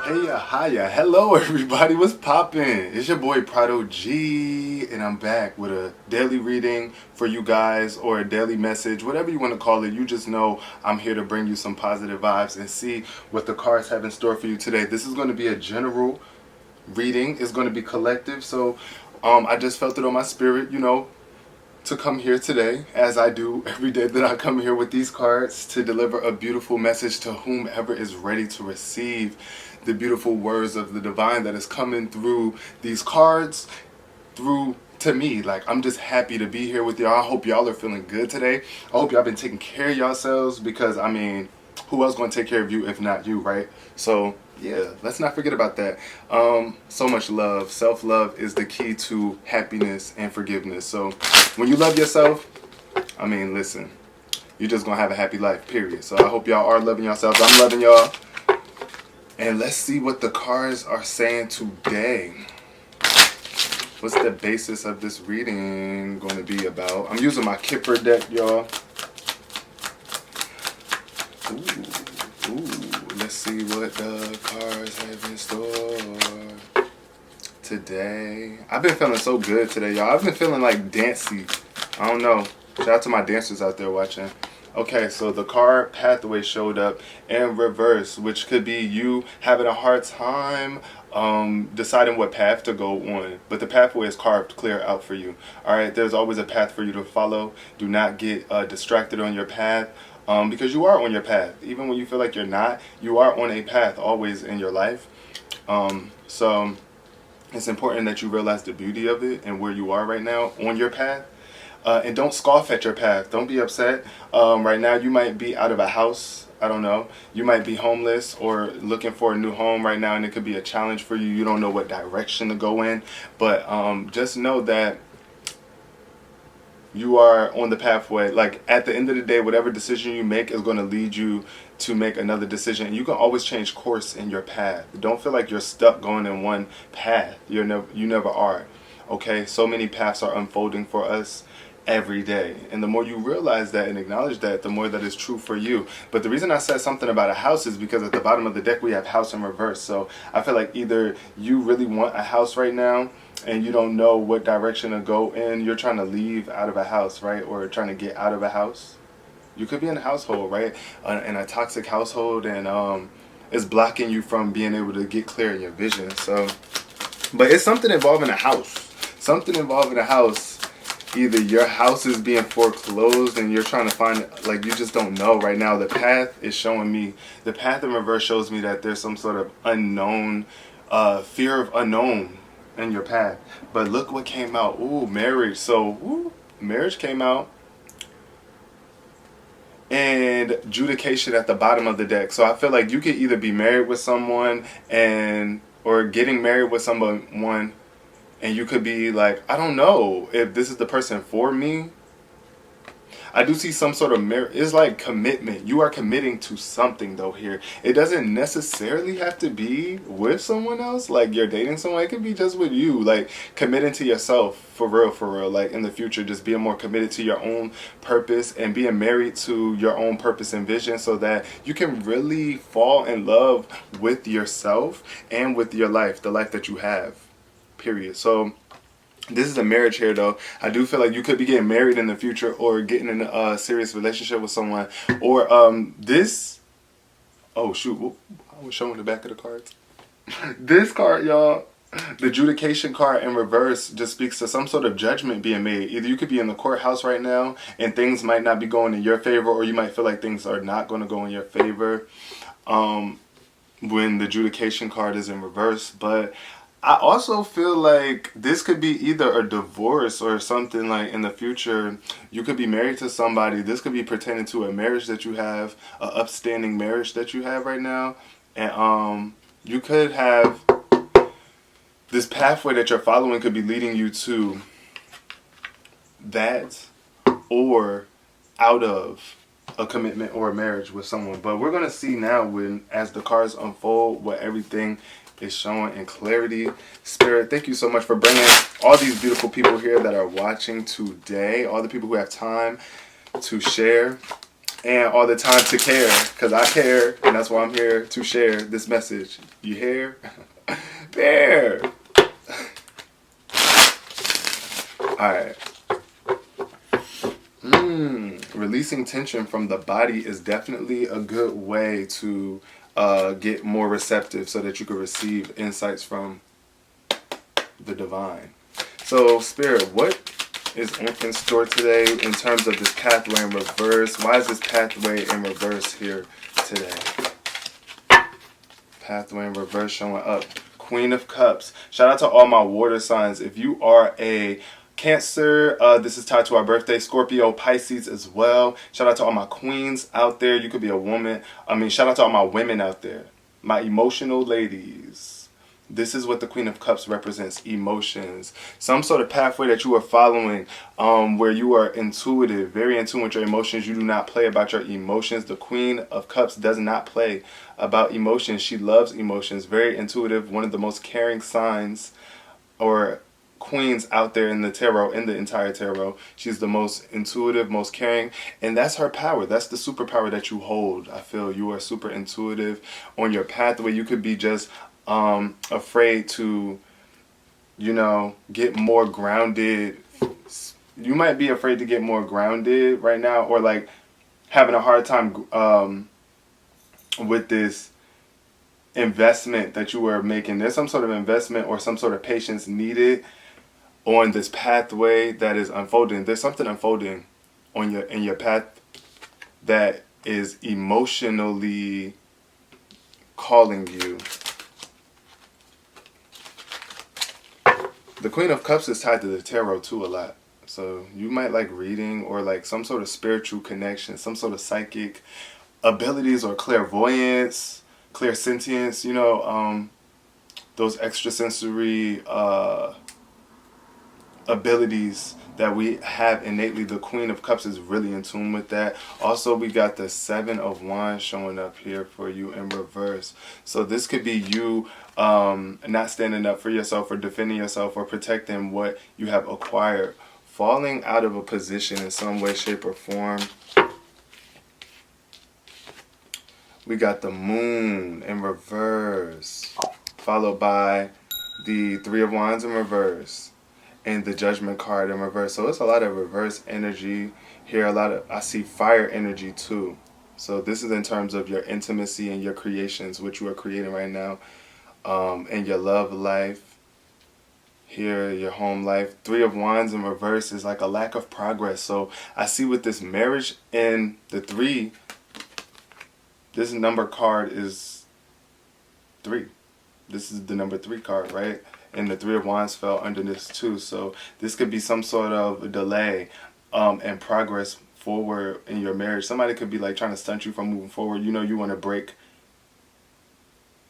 Hiya, hello everybody, what's poppin'? It's your boy Prado G, and I'm back with a daily reading for you guys, or a daily message, whatever you want to call it. You just know I'm here to bring you some positive vibes and see what the cards have in store for you today. This is going to be a general reading, it's going to be collective, so I just felt it on my spirit, to come here today, as I do every day that I come here with these cards, to deliver a beautiful message to whomever is ready to receive the beautiful words of the divine that is coming through these cards, through to me. Like, I'm just happy to be here with y'all. I hope y'all are feeling good today. I hope y'all been taking care of yourselves, because I mean, who else gonna take care of you if not you, right? So yeah, let's not forget about that. So much love. Self-love is the key to happiness and forgiveness. So when you love yourself, I mean, listen, you're just gonna have a happy life, period. So I hope y'all are loving yourselves. I'm loving y'all. And let's see what the cards are saying today. What's the basis of this reading going to be about? I'm using my Kipper deck, y'all. Let's see what the cards have in store today. I've been feeling so good today, y'all. I've been feeling like dancey. I don't know. Shout out to my dancers out there watching. Okay, so the card Pathway showed up in reverse, which could be you having a hard time deciding what path to go on. But the pathway is carved clear out for you. Alright, there's always a path for you to follow. Do not get distracted on your path. Because you are on your path. Even when you feel like you're not, you are on a path always in your life. So it's important that you realize the beauty of it and where you are right now on your path. And don't scoff at your path. Don't be upset. Right now you might be out of a house. I don't know. You might be homeless or looking for a new home right now, and it could be a challenge for you. You don't know what direction to go in. But just know that you are on the pathway. Like, at the end of the day, whatever decision you make is going to lead you to make another decision. You can always change course in your path. Don't feel like you're stuck going in one path. You never are. Okay, so many paths are unfolding for us every day, and the more you realize that and acknowledge that, the more that is true for you. But the reason I said something about a house is because at the bottom of the deck we have house in reverse. So I feel like either you really want a house right now and you don't know what direction to go in. You're trying to leave out of a house, right? Or trying to get out of a house. You could be in a household, right? In a toxic household, and it's blocking you from being able to get clear in your vision. So, but it's something involving a house. Something involving a house. Either your house is being foreclosed and you're trying to find it, like, you just don't know right now. The path is showing me, the path in reverse shows me that there's some sort of unknown, fear of unknown in your path. But look what came out. Ooh, marriage. So, marriage came out. And adjudication at the bottom of the deck. So I feel like you could either be married with someone or getting married with someone, and you could be like, I don't know if this is the person for me. I do see some sort of marriage. It's like commitment. You are committing to something, though, here. It doesn't necessarily have to be with someone else. Like, you're dating someone. It could be just with you. Like, committing to yourself, for real. Like, in the future, just being more committed to your own purpose and being married to your own purpose and vision, so that you can really fall in love with yourself and with your life, the life that you have, period. So this is a marriage here, though. I do feel like you could be getting married in the future, or getting in a serious relationship with someone. Or this. Oh shoot! I was showing the back of the cards. This card, y'all, the adjudication card in reverse, just speaks to some sort of judgment being made. Either you could be in the courthouse right now and things might not be going in your favor, or you might feel like things are not going to go in your favor when the adjudication card is in reverse. But I also feel like this could be either a divorce or something, like in the future. You could be married to somebody. This could be pertaining to a marriage that you have, an upstanding marriage that you have right now. And you could have this pathway that you're following could be leading you to that, or out of a commitment or a marriage with someone. But we're going to see now, as the cards unfold, what everything is showing in clarity. Spirit, thank you so much for bringing all these beautiful people here that are watching today, all the people who have time to share. and all the time to care, because I care, and that's why I'm here to share this message. You hear? There. Alright. Releasing tension from the body is definitely a good way to get more receptive so that you can receive insights from the divine. So, Spirit, what is in store today in terms of this pathway in reverse? Why is this pathway in reverse here today? Pathway in reverse showing up. Queen of Cups. Shout out to all my water signs. If you are a Cancer, this is tied to our birthday. Scorpio, Pisces as well. Shout out to all my queens out there. You could be a woman. Shout out to all my women out there. My emotional ladies. This is what the Queen of Cups represents. Emotions. Some sort of pathway that you are following where you are intuitive. Very in tune with your emotions. You do not play about your emotions. The Queen of Cups does not play about emotions. She loves emotions. Very intuitive. One of the most caring signs or queens out there in the tarot, in the entire tarot. She's the most intuitive, most caring, and that's her power. That's the superpower that you hold. I feel you are super intuitive on your pathway. You could be just afraid to, get more grounded. You might be afraid to get more grounded right now, or like having a hard time with this investment that you are making. There's some sort of investment or some sort of patience needed on this pathway that is unfolding. There's something unfolding in your path that is emotionally calling you. The Queen of Cups is tied to the tarot too a lot. So you might like reading or like some sort of spiritual connection, some sort of psychic abilities or clairvoyance, clairsentience, those extrasensory abilities that we have innately. The Queen of Cups is really in tune with that. Also, we got the Seven of Wands showing up here for you in reverse. So this could be you not standing up for yourself or defending yourself or protecting what you have acquired. Falling out of a position in some way, shape, or form. We got the Moon in reverse, followed by the Three of Wands in reverse, and the Judgment card in reverse. So it's a lot of reverse energy here. I see fire energy too. So this is in terms of your intimacy and your creations, which you are creating right now, and your love life. Here, your home life. Three of Wands in reverse is like a lack of progress. So I see with this marriage and the 3, this number card is 3. This is the number 3 card, right? And the Three of Wands fell under this too. So this could be some sort of delay and progress forward in your marriage. Somebody could be like trying to stunt you from moving forward. You want to break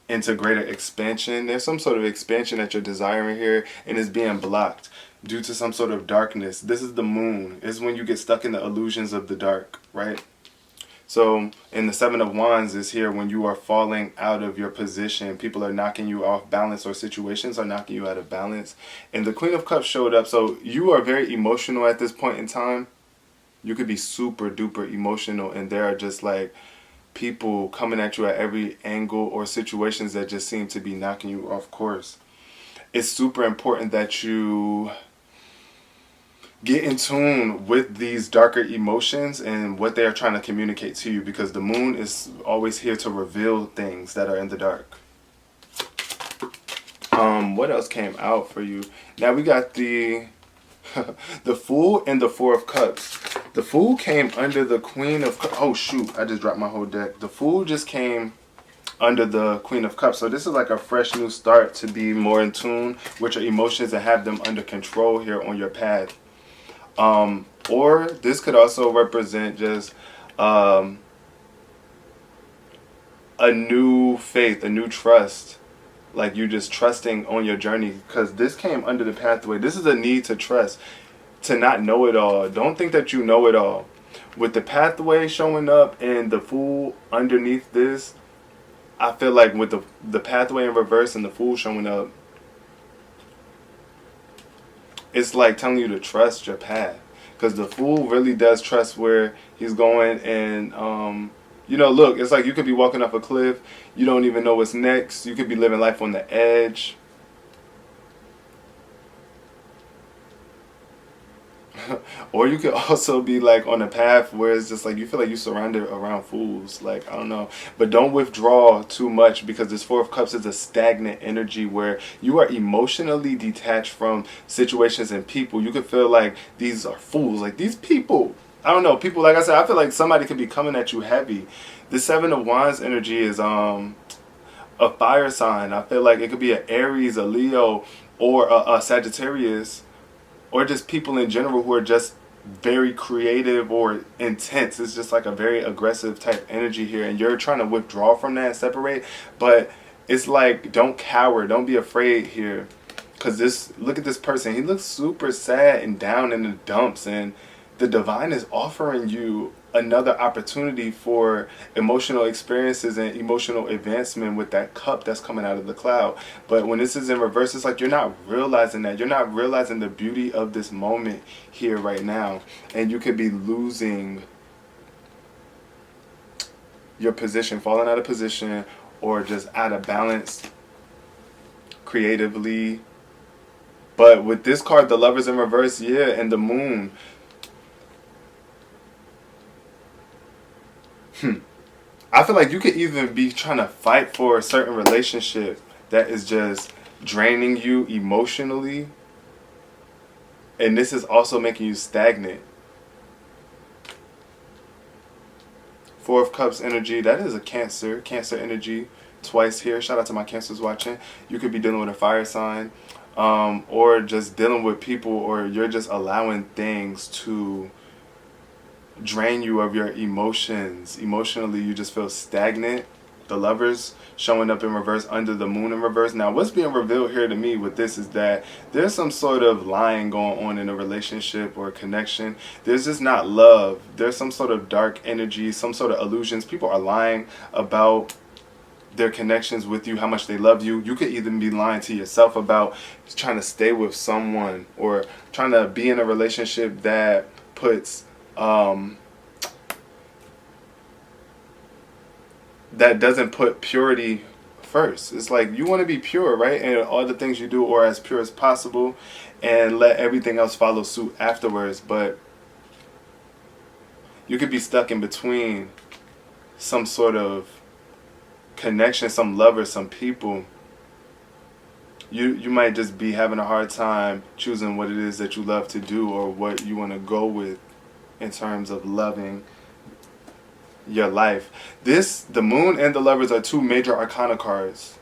into greater expansion. There's some sort of expansion that you're desiring here, and it's being blocked due to some sort of darkness. This is the Moon. It's when you get stuck in the illusions of the dark, right? So, and the Seven of Wands is here when you are falling out of your position. People are knocking you off balance, or situations are knocking you out of balance. And the Queen of Cups showed up. So you are very emotional at this point in time. You could be super duper emotional, and there are just like people coming at you at every angle, or situations that just seem to be knocking you off course. It's super important that you get in tune with these darker emotions and what they are trying to communicate to you, because the Moon is always here to reveal things that are in the dark. What else came out for you? Now we got the the Fool and the Four of Cups. The Fool came under the Queen of Cups. Oh shoot, I just dropped my whole deck. The Fool just came under the Queen of Cups. So this is like a fresh new start to be more in tune with your emotions and have them under control here on your path. Or this could also represent just a new faith, a new trust. Like you just trusting on your journey, because this came under the pathway. This is a need to trust, to not know it all. Don't think that you know it all. With the pathway showing up and the Fool underneath this, I feel like with the pathway in reverse and the Fool showing up, it's like telling you to trust your path. because the Fool really does trust where he's going. And look, it's like you could be walking off a cliff, you don't even know what's next. You could be living life on the edge. Or you could also be like on a path where it's just like you feel like you're surrounded around fools. Like, I don't know. But don't withdraw too much, because this Four of Cups is a stagnant energy where you are emotionally detached from situations and people. You could feel like these are fools. Like, these people, I don't know, people, like I said, I feel like somebody could be coming at you heavy. The Seven of Wands energy is a fire sign. I feel like it could be an Aries, a Leo, or a Sagittarius, or just people in general who are just very creative or intense. It's just like a very aggressive type energy here, and you're trying to withdraw from that and separate. But it's like, don't cower, don't be afraid here, because look at this person. He looks super sad and down in the dumps, and the divine is offering you another opportunity for emotional experiences and emotional advancement with that cup that's coming out of the cloud. But when this is in reverse, it's like you're not realizing that. You're not realizing the beauty of this moment here right now. And you could be losing your position, falling out of position, or just out of balance creatively. But with this card, the Lover's in reverse, yeah, and the Moon, I feel like you could even be trying to fight for a certain relationship that is just draining you emotionally, and this is also making you stagnant. Four of Cups energy, that is a Cancer energy twice here. Shout out to my Cancers watching. You could be dealing with a fire sign, or just dealing with people, or you're just allowing things to drain you of your emotions. Emotionally, you just feel stagnant. The Lovers showing up in reverse under the Moon in reverse. Now, what's being revealed here to me with this is that there's some sort of lying going on in a relationship or a connection. There's just not love. There's some sort of dark energy, some sort of illusions. People are lying about their connections with you, how much they love you. You could even be lying to yourself about trying to stay with someone, or trying to be in a relationship that puts that doesn't put purity first. It's like you want to be pure, right? And all the things you do are as pure as possible, and let everything else follow suit afterwards. But you could be stuck in between some sort of connection, some lover, some people. You might just be having a hard time choosing what it is that you love to do, or what you want to go with in terms of loving your life. The Moon and the Lovers are two major arcana cards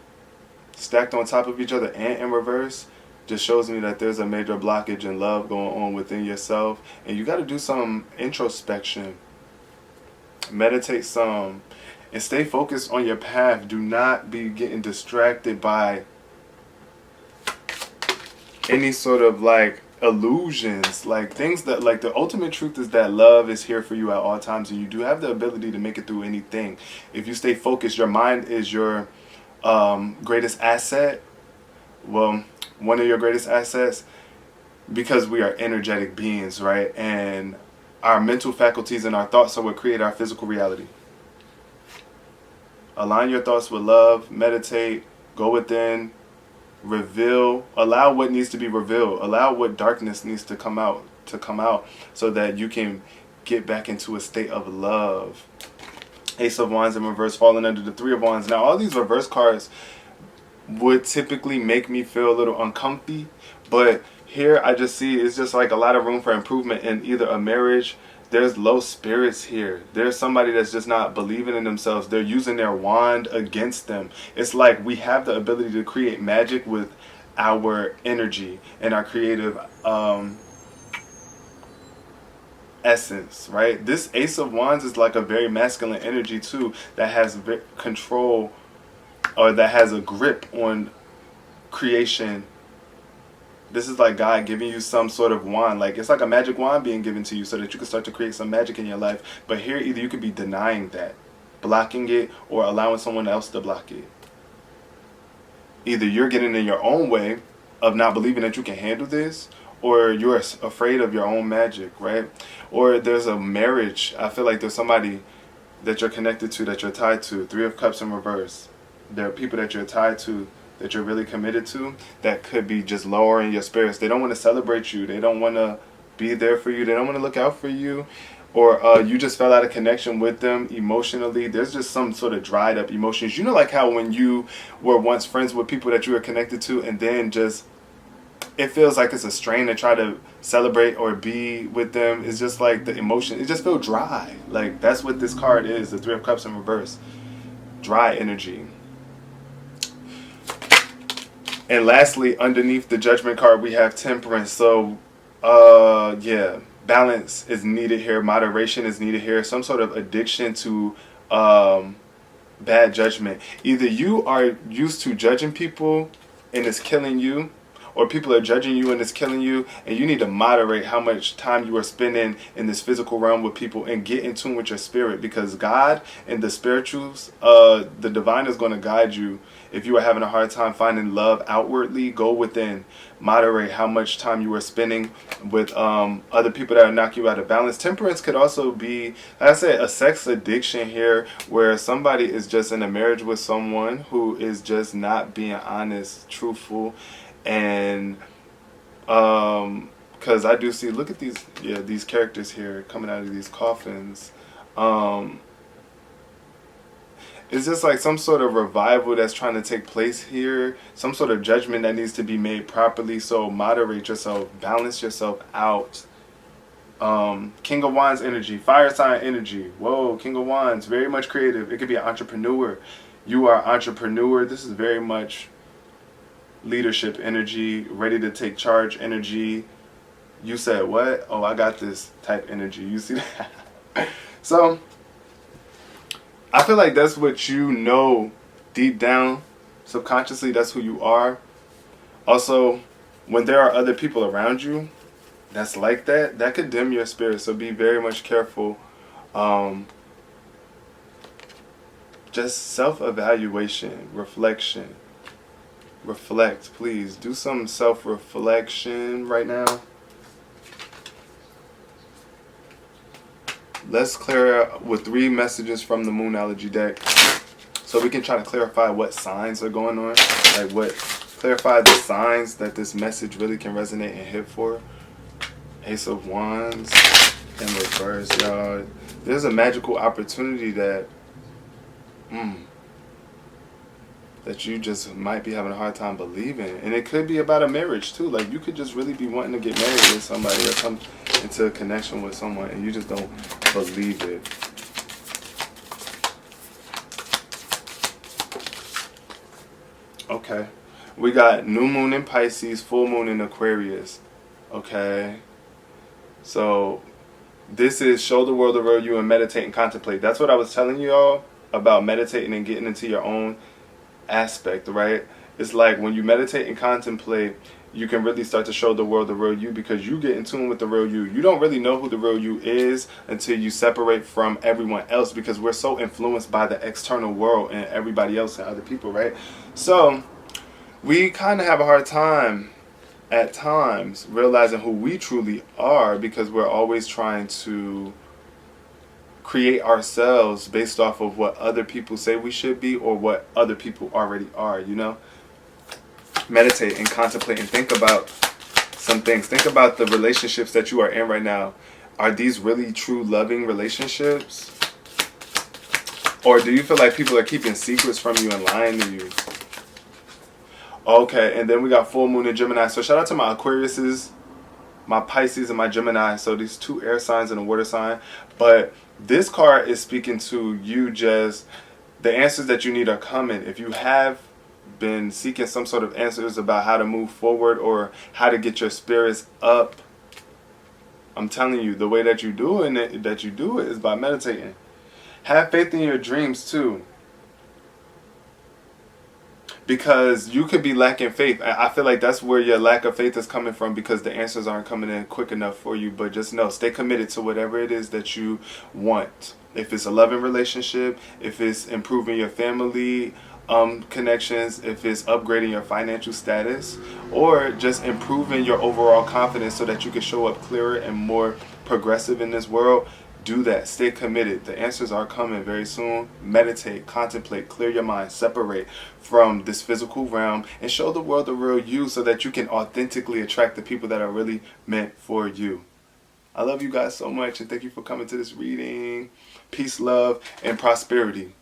stacked on top of each other and in reverse. Just shows me that there's a major blockage in love going on within yourself, and you got to do some introspection, meditate some, and stay focused on your path. Do not be getting distracted by any sort of like illusions, like things that, like, the ultimate truth is that love is here for you at all times, and you do have the ability to make it through anything if you stay focused. Your mind is your greatest asset. Well, one of your greatest assets, because we are energetic beings, right? And our mental faculties and our thoughts are what create our physical reality. Align your thoughts with love, meditate, go within, reveal, allow what needs to be revealed, allow what darkness needs to come out, so that you can get back into a state of love. Ace of Wands in reverse falling under the Three of Wands. Now, all these reverse cards would typically make me feel a little uncomfy, but here I just see it's just like a lot of room for improvement in either a marriage. There's low spirits here. There's somebody that's just not believing in themselves. They're using their wand against them. It's like we have the ability to create magic with our energy and our creative essence, right? This Ace of Wands is like a very masculine energy too, that has control, or that has a grip on creation. This is like God giving you some sort of wand. Like, it's like a magic wand being given to you so that you can start to create some magic in your life. But here, either you could be denying that, blocking it, or allowing someone else to block it. Either you're getting in your own way of not believing that you can handle this, or you're afraid of your own magic, right? Or there's a marriage. I feel like there's somebody that you're connected to, that you're tied to. Three of Cups in reverse. There are people that you're tied to, that you're really committed to, that could be just lowering your spirits. They don't want to celebrate you. They don't want to be there for you. They don't want to look out for you. Or you just fell out of connection with them emotionally. There's just some sort of dried up emotions. You know, like how when you were once friends with people that you were connected to, and then just it feels like it's a strain to try to celebrate or be with them. It's just like the emotion, it just feels dry. Like that's what this card is, the Three of Cups in reverse. Dry energy. And lastly, underneath the Judgment card, we have Temperance. So, yeah, balance is needed here. Moderation is needed here. Some sort of addiction to bad judgment. Either you are used to judging people and it's killing you, or people are judging you and it's killing you, and you need to moderate how much time you are spending in this physical realm with people and get in tune with your spirit, because God and the spirituals, the divine is going to guide you. If you are having a hard time finding love outwardly, go within. Moderate how much time you are spending with other people that are knocking you out of balance. Temperance could also be, like I said, a sex addiction here, where somebody is just in a marriage with someone who is just not being honest, truthful, and because I do see, look at these, yeah, these characters here coming out of these coffins. It's just like some sort of revival that's trying to take place here, some sort of judgment that needs to be made properly. So moderate yourself, balance yourself out. King of Wands energy, fire sign energy. Whoa, King of Wands, very much creative. It could be an entrepreneur. You are an entrepreneur. This is very much leadership energy, ready to take charge energy. You said what? Oh, I got this type energy. You see that? So I feel like that's what you know deep down, subconsciously, that's who you are. Also, when there are other people around you that's like that, that could dim your spirit. So be very much careful. Just self-evaluation, reflection. Reflect, please. Do some self-reflection right now. Let's clear with 3 messages from the Moonology deck, so we can try to clarify what signs are going on. Like clarify the signs that this message really can resonate and hit for. Ace of Wands in reverse, y'all. There's a magical opportunity that that you just might be having a hard time believing. And it could be about a marriage too. Like you could just really be wanting to get married with somebody or come into a connection with someone, and you just don't believe it. Okay. We got new moon in Pisces, full moon in Aquarius. Okay. So this is show the world around you and meditate and contemplate. That's what I was telling you all about, meditating and getting into your own aspect, right? It's like when you meditate and contemplate, you can really start to show the world the real you, because you get in tune with the real you. You don't really know who the real you is until you separate from everyone else, because we're so influenced by the external world and everybody else and other people, right? So we kind of have a hard time at times realizing who we truly are, because we're always trying to create ourselves based off of what other people say we should be or what other people already are, you know? Meditate and contemplate and think about some things. Think about the relationships that you are in right now. Are these really true loving relationships? Or do you feel like people are keeping secrets from you and lying to you? Okay, and then we got full moon in Gemini. So shout out to my Aquariuses, my Pisces, and my Gemini. So these 2 air signs and a water sign. But this card is speaking to you, just the answers that you need are coming. If you have been seeking some sort of answers about how to move forward or how to get your spirits up, I'm telling you, the way that you do it is by meditating. Have faith in your dreams too, because you could be lacking faith. I feel like that's where your lack of faith is coming from, because the answers aren't coming in quick enough for you. But just know, stay committed to whatever it is that you want. If it's a loving relationship, if it's improving your family, connections, if it's upgrading your financial status, or just improving your overall confidence so that you can show up clearer and more progressive in this world, do that. Stay committed. The answers are coming very soon. Meditate, contemplate, clear your mind, separate from this physical realm, and show the world the real you so that you can authentically attract the people that are really meant for you. I love you guys so much, and thank you for coming to this reading. Peace, love, and prosperity.